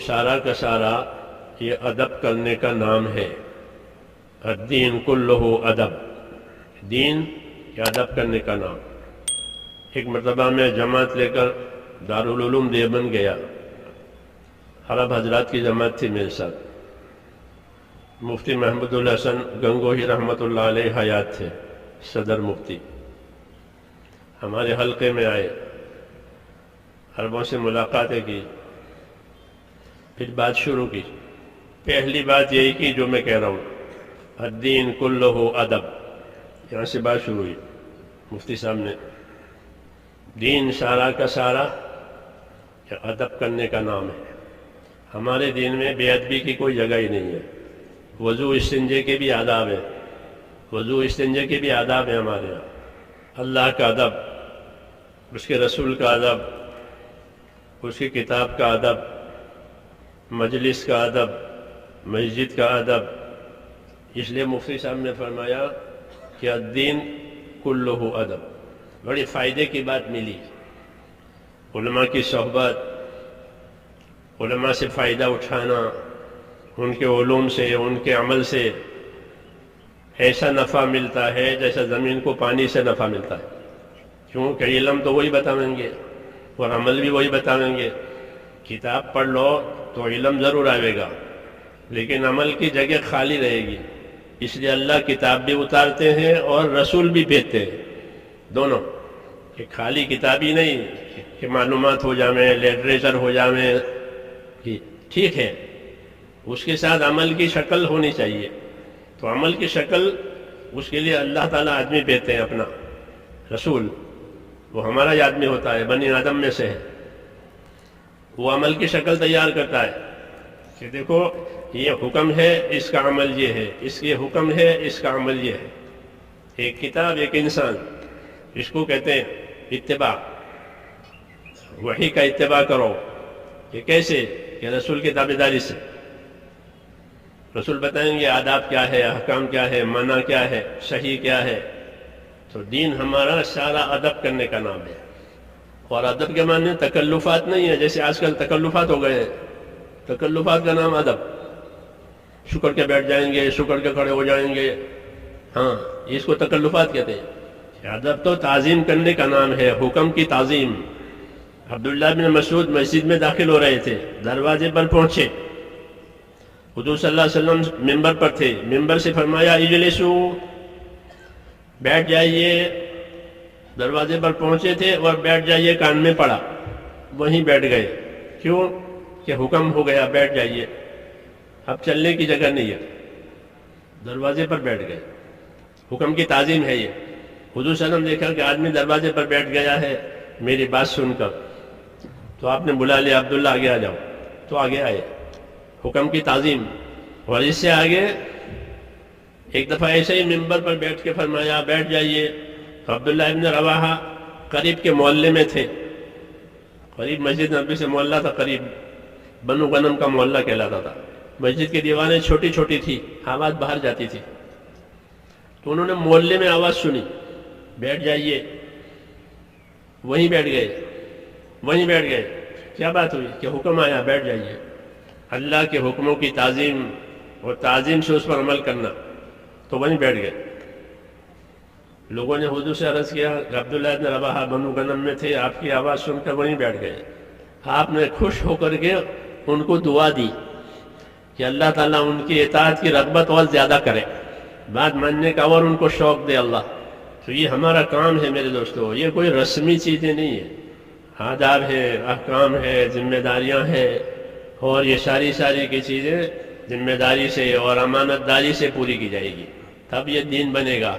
سارا کا سارا یہ ادب کرنے کا نام ہے۔ الدین کلہ ادب، دین یہ ادب کرنے کا نام۔ ایک مرتبہ میں جماعت لے کر دارالعلوم دیوبند گیا، عرب حضرات کی جماعت تھی میرے ساتھ۔ مفتی محمود الحسن گنگوہی رحمۃ اللہ علیہ حیات تھے، صدر مفتی، ہمارے حلقے میں آئے، عربوں سے ملاقاتیں کی، پھر بات شروع کی۔ پہلی بات یہی کی جو میں کہہ رہا ہوں، الدین کلہ ادب، یہاں سے بات شروع ہوئی مفتی صاحب نے۔ دین سارا کا سارا یہ ادب کرنے کا نام ہے۔ ہمارے دین میں بے ادبی کی کوئی جگہ ہی نہیں ہے۔ وضو استنجے کے بھی آداب ہیں، وضو استنجے کے بھی آداب ہیں ہمارے یہاں۔ اللہ کا ادب، اس کے رسول کا ادب، اس کی کتاب کا ادب، مجلس کا ادب، مسجد کا ادب۔ اس لیے مفتی صاحب نے فرمایا کہ الدین کلہ ادب۔ بڑی فائدے کی بات ملی، علماء کی صحبت، علماء سے فائدہ اٹھانا، ان کے علوم سے، ان کے عمل سے ایسا نفع ملتا ہے جیسا زمین کو پانی سے نفع ملتا ہے۔ کیونکہ علم تو وہی بتائیں گے اور عمل بھی وہی بتائیں گے۔ کتاب پڑھ لو تو علم ضرور آئے گا، لیکن عمل کی جگہ خالی رہے گی۔ اس لیے اللہ کتاب بھی اتارتے ہیں اور رسول بھی بھیجتے ہیں، دونوں۔ کہ خالی کتاب ہی نہیں کہ معلومات ہو جائیں، لٹریچر ہو جائیں، ٹھیک ہے، اس کے ساتھ عمل کی شکل ہونی چاہیے۔ تو عمل کی شکل، اس کے لیے اللہ تعالیٰ آدمی بھیجتے ہیں اپنا رسول، وہ ہمارا ہی آدمی ہوتا ہے، بنی آدم میں سے ہے، وہ عمل کی شکل تیار کرتا ہے کہ دیکھو یہ حکم ہے، اس کا عمل یہ ہے، اس کے حکم ہے، اس کا عمل یہ ہے۔ ایک کتاب، ایک انسان، اس کو کہتے ہیں اتباع، وحی کا اتباع کرو۔ یہ کیسے؟ کہ رسول کی تابعداری سے۔ رسول بتائیں گے آداب کیا ہے، احکام کیا ہے، منع کیا ہے، صحیح کیا ہے۔ تو دین ہمارا سارا ادب کرنے کا نام ہے۔ اور ادب کے معنی تکلفات نہیں ہے، جیسے آج کل تکلفات ہو گئے ہیں۔ تکلفات کا نام ادب، شکر کے بیٹھ جائیں گے، شکر کے کھڑے ہو جائیں گے، ہاں، اس کو تکلفات کہتے ہیں۔ ادب تو تعظیم کرنے کا نام ہے، حکم کی تعظیم۔ عبداللہ بن مسعود مسجد میں داخل ہو رہے تھے، دروازے پر پہنچے، حضور صلی اللہ علیہ وسلم ممبر پر تھے، ممبر سے فرمایا اجلسو، بیٹھ جائیے۔ دروازے پر پہنچے تھے اور بیٹھ جائیے کان میں پڑا، وہیں بیٹھ گئے۔ کیوں؟ کہ حکم ہو گیا بیٹھ جائیے، اب چلنے کی جگہ نہیں ہے، دروازے پر بیٹھ گئے۔ حکم کی تعظیم ہے یہ۔ حضور صلی اللہ علیہ وسلم دیکھا کہ آدمی دروازے پر بیٹھ گیا ہے میری بات سن کر، تو آپ نے بلا لیا، عبداللہ آگے آ جاؤ، تو آگے آئے۔ حکم کی تعظیم۔ اور اس سے آگے ایک دفعہ ایسے ہی ممبر پر بیٹھ کے فرمایا بیٹھ جائیے۔ عبداللہ ابن رواحہ قریب کے محلے میں تھے، قریب مسجد نبی سے محلہ تھا، قریب بنو غنم کا محلہ کہلاتا تھا۔ مسجد کی دیواریں چھوٹی چھوٹی تھی، آواز باہر جاتی تھی، تو انہوں نے محلے میں آواز سنی بیٹھ جائیے، وہیں بیٹھ گئے، وہیں بیٹھ گئے۔ کیا بات ہوئی؟ کہ حکم آیا بیٹھ جائیے۔ اللہ کے حکموں کی تعظیم اور تعظیم سے اس پر عمل کرنا، تو وہیں بیٹھ گئے۔ لوگوں نے حضور سے عرض کیا کہ عبداللہ ابن رواحہ بنو غنم میں تھے، آپ کی آواز سن کر وہیں بیٹھ گئے۔ آپ نے خوش ہو کر کے ان کو دعا دی کہ اللہ تعالیٰ ان کی اطاعت کی رغبت اور زیادہ کرے، بات ماننے کا اور ان کو شوق دے اللہ۔ تو یہ ہمارا کام ہے میرے دوستو، یہ کوئی رسمی چیزیں نہیں ہیں، آداب ہے، احکام ہے، ذمہ داریاں ہیں، اور یہ ساری کی چیزیں ذمہ داری سے اور امانت داری سے پوری کی جائے گی، تب یہ دین بنے گا۔